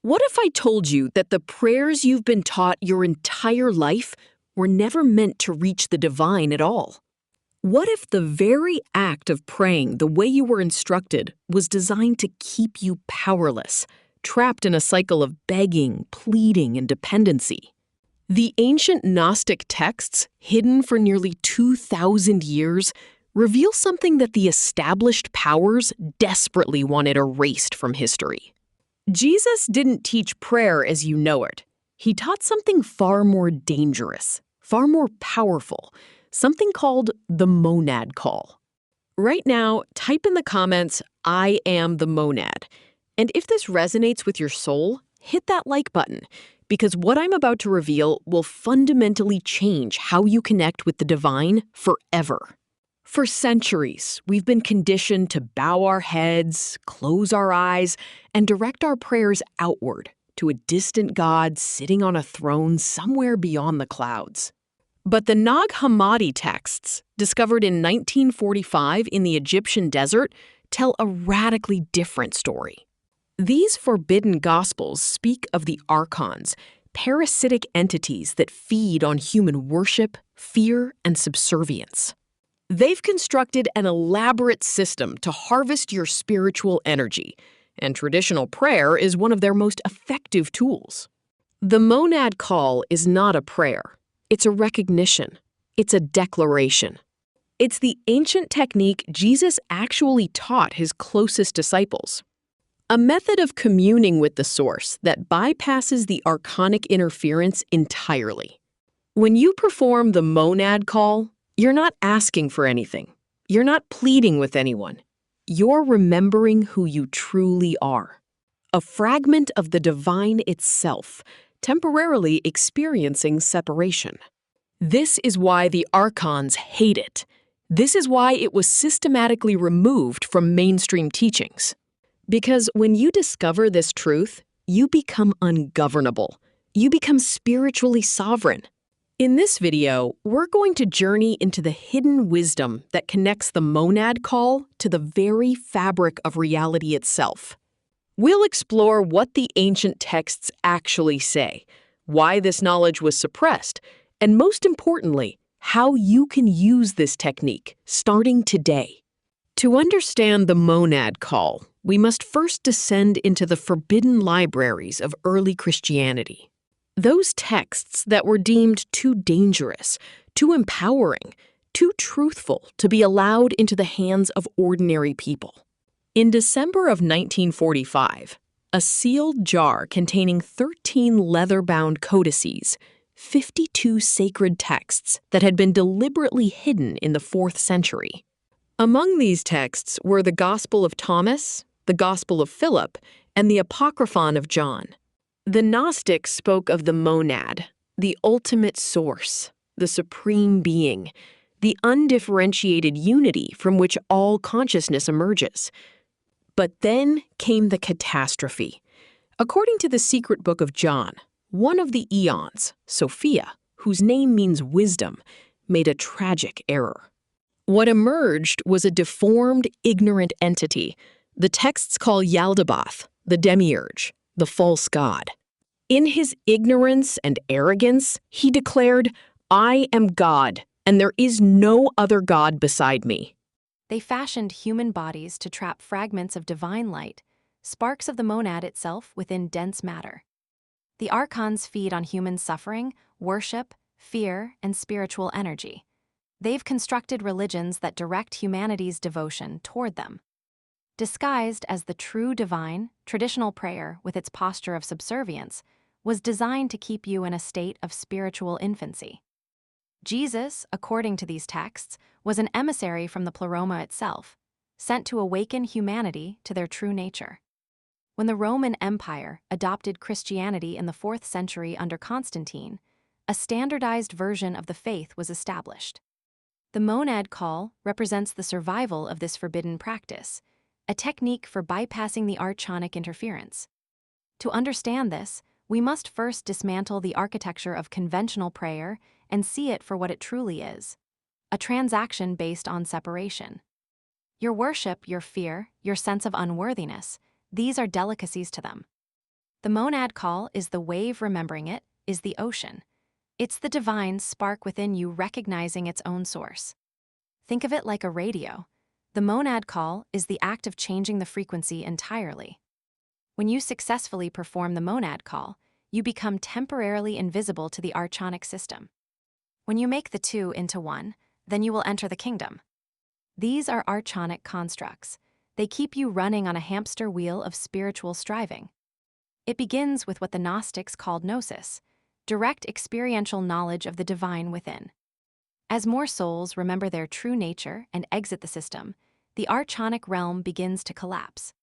What if I told you that the prayers you've been taught your entire life were never meant to reach the divine at all? What if the very act of praying the way you were instructed was designed to keep you powerless, trapped in a cycle of begging, pleading, and dependency? The ancient Gnostic texts, hidden for nearly 2,000 years, reveal something that the established powers desperately wanted erased from history. Jesus didn't teach prayer as you know it. He taught something far more dangerous, far more powerful, something called the monad call. Right now, type in the comments, "I am the monad." And if this resonates with your soul, hit that like button, because what I'm about to reveal will fundamentally change how you connect with the divine forever. For centuries, we've been conditioned to bow our heads, close our eyes, and direct our prayers outward to a distant God sitting on a throne somewhere beyond the clouds. But the Nag Hammadi texts, discovered in 1945 in the Egyptian desert, tell a radically different story. These forbidden gospels speak of the archons, parasitic entities that feed on human worship, fear, and subservience. They've constructed an elaborate system to harvest your spiritual energy, and traditional prayer is one of their most effective tools. The monad call is not a prayer. It's a recognition. It's a declaration. It's the ancient technique Jesus actually taught his closest disciples. A method of communing with the source that bypasses the archonic interference entirely. When you perform the monad call, you're not asking for anything. You're not pleading with anyone. You're remembering who you truly are. A fragment of the divine itself, temporarily experiencing separation. This is why the archons hate it. This is why it was systematically removed from mainstream teachings. Because when you discover this truth, you become ungovernable. You become spiritually sovereign. In this video, we're going to journey into the hidden wisdom that connects the monad call to the very fabric of reality itself. We'll explore what the ancient texts actually say, why this knowledge was suppressed, and most importantly, how you can use this technique starting today. To understand the monad call, we must first descend into the forbidden libraries of early Christianity. Those texts that were deemed too dangerous, too empowering, too truthful to be allowed into the hands of ordinary people. In December of 1945, a sealed jar containing 13 leather-bound codices, 52 sacred texts that had been deliberately hidden in the 4th century. Among these texts were the Gospel of Thomas, the Gospel of Philip, and the Apocryphon of John. The Gnostics spoke of the monad, the ultimate source, the supreme being, the undifferentiated unity from which all consciousness emerges. But then came the catastrophe. According to the secret book of John, one of the eons, Sophia, whose name means wisdom, made a tragic error. What emerged was a deformed, ignorant entity the texts call Yaldabaoth, the demiurge, the false god. In his ignorance and arrogance, he declared, "I am God, and there is no other God beside me." They fashioned human bodies to trap fragments of divine light, sparks of the monad itself within dense matter. The archons feed on human suffering, worship, fear, and spiritual energy. They've constructed religions that direct humanity's devotion toward them. Disguised as the true divine, traditional prayer, with its posture of subservience, was designed to keep you in a state of spiritual infancy. Jesus, according to these texts, was an emissary from the pleroma itself, sent to awaken humanity to their true nature. When the Roman Empire adopted Christianity in the 4th century under Constantine, a standardized version of the faith was established. The monad call represents the survival of this forbidden practice, a technique for bypassing the archonic interference. To understand this, we must first dismantle the architecture of conventional prayer and see it for what it truly is, a transaction based on separation. Your worship, your fear, your sense of unworthiness, these are delicacies to them. The monad call is the wave remembering it, is the ocean. It's the divine spark within you recognizing its own source. Think of it like a radio. The monad call is the act of changing the frequency entirely. When you successfully perform the monad call, you become temporarily invisible to the archonic system. When you make the two into one, then you will enter the kingdom. These are archonic constructs. They keep you running on a hamster wheel of spiritual striving. It begins with what the Gnostics called gnosis, direct experiential knowledge of the divine within. As more souls remember their true nature and exit the system, the archonic realm begins to collapse.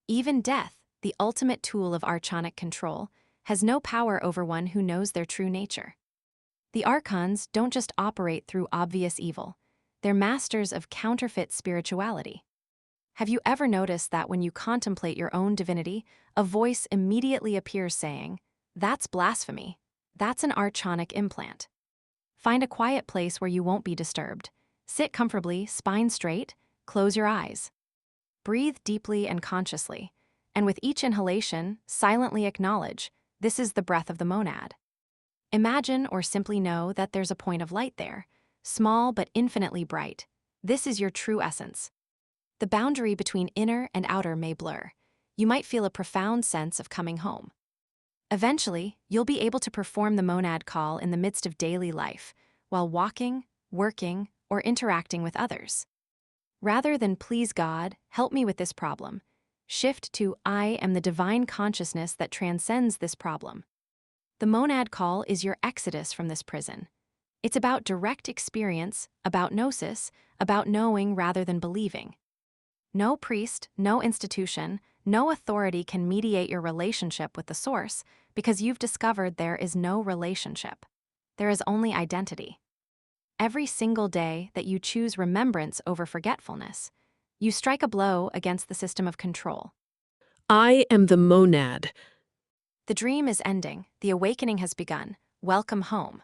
Even death, the ultimate tool of archonic control, has no power over one who knows their true nature. The archons don't just operate through obvious evil, they're masters of counterfeit spirituality. Have you ever noticed that when you contemplate your own divinity, a voice immediately appears saying, "That's blasphemy. That's an archonic implant." Find a quiet place where you won't be disturbed. Sit comfortably, spine straight, close your eyes. Breathe deeply and consciously, and with each inhalation, silently acknowledge, this is the breath of the monad. Imagine or simply know that there's a point of light there, small but infinitely bright. This is your true essence. The boundary between inner and outer may blur. You might feel a profound sense of coming home. Eventually, you'll be able to perform the monad call in the midst of daily life, while walking, working, or interacting with others. Rather than "Please God, help me with this problem," shift to "I am the divine consciousness that transcends this problem." The monad call is your exodus from this prison. It's about direct experience, about gnosis, about knowing rather than believing. No priest, no institution, no authority can mediate your relationship with the source because you've discovered there is no relationship. There is only identity. Every single day that you choose remembrance over forgetfulness, you strike a blow against the system of control. I am the monad. The dream is ending, the awakening has begun. Welcome home.